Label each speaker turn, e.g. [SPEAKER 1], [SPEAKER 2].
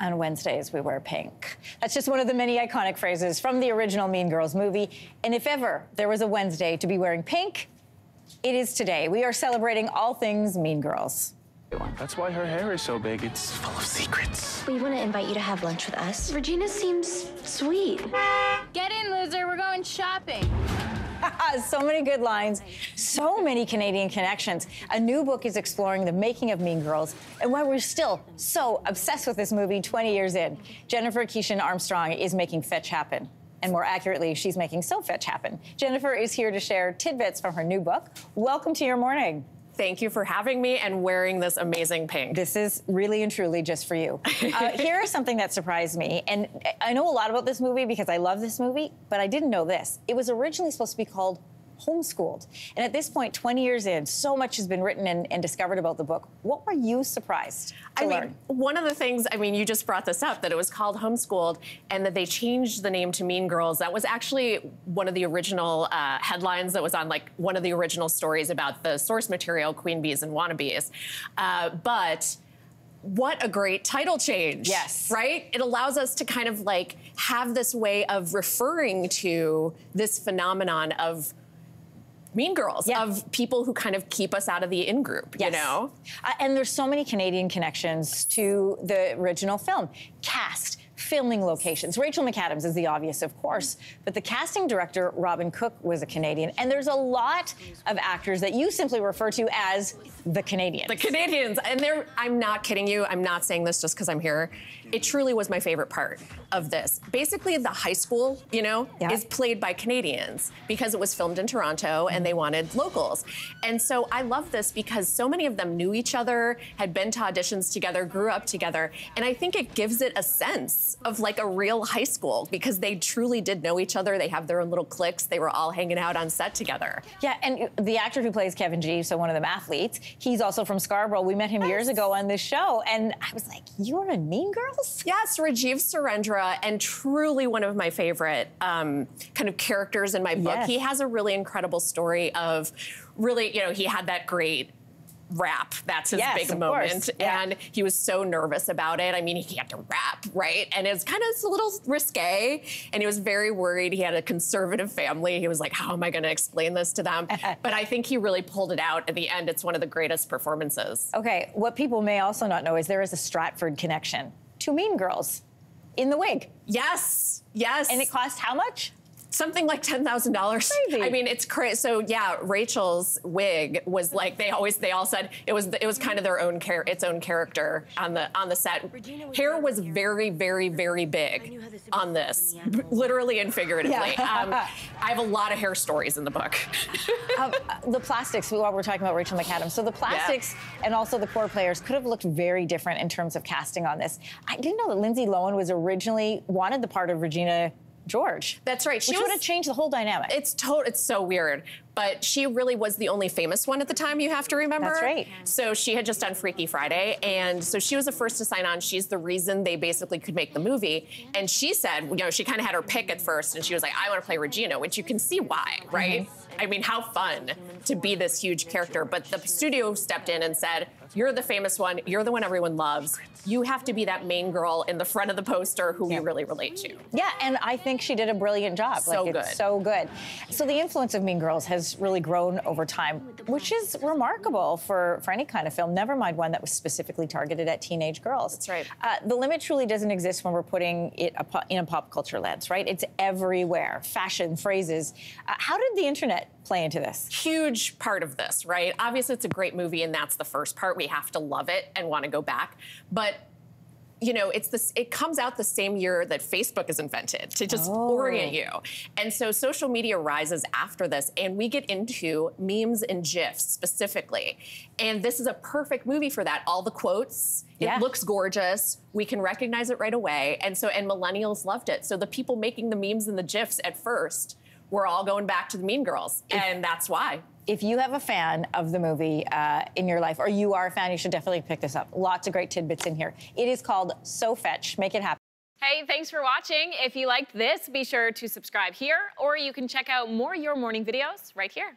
[SPEAKER 1] On Wednesdays, we wear pink. That's just one of the many iconic phrases from the original Mean Girls movie. And if ever there was a Wednesday to be wearing pink, it is today. We are celebrating all things Mean Girls.
[SPEAKER 2] That's why her hair is so big. It's full of secrets.
[SPEAKER 3] We want to invite you to have lunch with us. Regina seems sweet.
[SPEAKER 4] Get in, loser. We're going shopping.
[SPEAKER 1] So many good lines, so many Canadian connections. A new book is exploring the making of Mean Girls and why we're still so obsessed with this movie 20 years in. Jennifer Keeshan Armstrong is making fetch happen. And more accurately, she's making so fetch happen. Jennifer is here to share tidbits from her new book. Welcome to Your Morning.
[SPEAKER 5] Thank you for having me and wearing this amazing pink.
[SPEAKER 1] This is really and truly just for you. Here is something that surprised me. And I know a lot about this movie because I love this movie, but I didn't know this. It was originally supposed to be called Homeschooled. And at this point, 20 years in, so much has been written and discovered about the book. What were you surprised to learn?
[SPEAKER 5] One of the things, you just brought this up, that it was called Homeschooled and that they changed the name to Mean Girls. That was actually one of the original headlines that was on one of the original stories about the source material, Queen Bees and Wannabes. But what a great title change.
[SPEAKER 1] Yes.
[SPEAKER 5] Right? It allows us to kind of have this way of referring to this phenomenon of Mean Girls, of people who kind of keep us out of the in-group, you know?
[SPEAKER 1] And there's so many Canadian connections to the original film. Cast, filming locations. Rachel McAdams is the obvious, of course, but the casting director, Robin Cook, was a Canadian. And there's a lot of actors that you simply refer to as the Canadians.
[SPEAKER 5] The Canadians. And I'm not kidding you. I'm not saying this just because I'm here. It truly was my favorite part of this. Basically, the high school, is played by Canadians because it was filmed in Toronto and they wanted locals. And so I love this because so many of them knew each other, had been to auditions together, grew up together. And I think it gives it a sense of a real high school because they truly did know each other. They have their own little cliques. They were all hanging out on set together.
[SPEAKER 1] Yeah, and the actor who plays Kevin G, so one of them athletes, he's also from Scarborough. We met him years ago on this show, and I was like, you're in Mean Girls?
[SPEAKER 5] Yes, Rajiv Surendra, and truly one of my favorite kind of characters in my book.
[SPEAKER 1] Yes.
[SPEAKER 5] He has a really incredible story of really, he had that great rap. That's his big moment. And he was so nervous about it. He had to rap, right? And it's kind of a little risque. And he was very worried. He had a conservative family. He was like, how am I going to explain this to them? But I think he really pulled it out at the end. It's one of the greatest performances.
[SPEAKER 1] Okay, what people may also not know is there is a Stratford connection to Mean Girls in the wig.
[SPEAKER 5] Yes, yes.
[SPEAKER 1] And it cost how much?
[SPEAKER 5] Something like $10,000.
[SPEAKER 1] Crazy.
[SPEAKER 5] It's crazy. So yeah, Rachel's wig was they all said it was kind of their own its own character on the set. Hair was very, very, very big on this, literally and figuratively. I have a lot of hair stories in the book.
[SPEAKER 1] The plastics, while we're talking about Rachel McAdams, so the plastics and also the core players could have looked very different in terms of casting on this. I didn't know that Lindsey Lohan was originally wanted the part of Regina George.
[SPEAKER 5] That's right.
[SPEAKER 1] Which would have changed the whole dynamic.
[SPEAKER 5] It's so weird. But she really was the only famous one at the time, you have to remember.
[SPEAKER 1] That's right.
[SPEAKER 5] So she had just done Freaky Friday, and so she was the first to sign on. She's the reason they basically could make the movie. And she said, she kind of had her pick at first, and she was like, I want to play Regina, which you can see why, right? How fun to be this huge character. But the studio stepped in and said, you're the famous one. You're the one everyone loves. You have to be that main girl in the front of the poster who we really relate to.
[SPEAKER 1] Yeah, and I think she did a brilliant job.
[SPEAKER 5] So good.
[SPEAKER 1] So good. So the influence of Mean Girls has really grown over time, which is remarkable for any kind of film, never mind one that was specifically targeted at teenage girls.
[SPEAKER 5] That's right.
[SPEAKER 1] The limit truly doesn't exist when we're putting it in a pop culture lens, right? It's everywhere. Fashion, phrases. How did the internet play into this?
[SPEAKER 5] Huge part of this, right? Obviously, it's a great movie, and that's the first part. We have to love it and want to go back. But it comes out the same year that Facebook is invented to just orient you. And so social media rises after this, and we get into memes and GIFs specifically. And this is a perfect movie for that. All the quotes, it looks gorgeous. We can recognize it right away. And millennials loved it. So the people making the memes and the GIFs at first were all going back to the Mean Girls, and that's why.
[SPEAKER 1] If you have a fan of the movie in your life, or you are a fan, you should definitely pick this up. Lots of great tidbits in here. It is called So Fetch. Make it happen.
[SPEAKER 4] Hey, thanks for watching. If you liked this, be sure to subscribe here, or you can check out more Your Morning videos right here.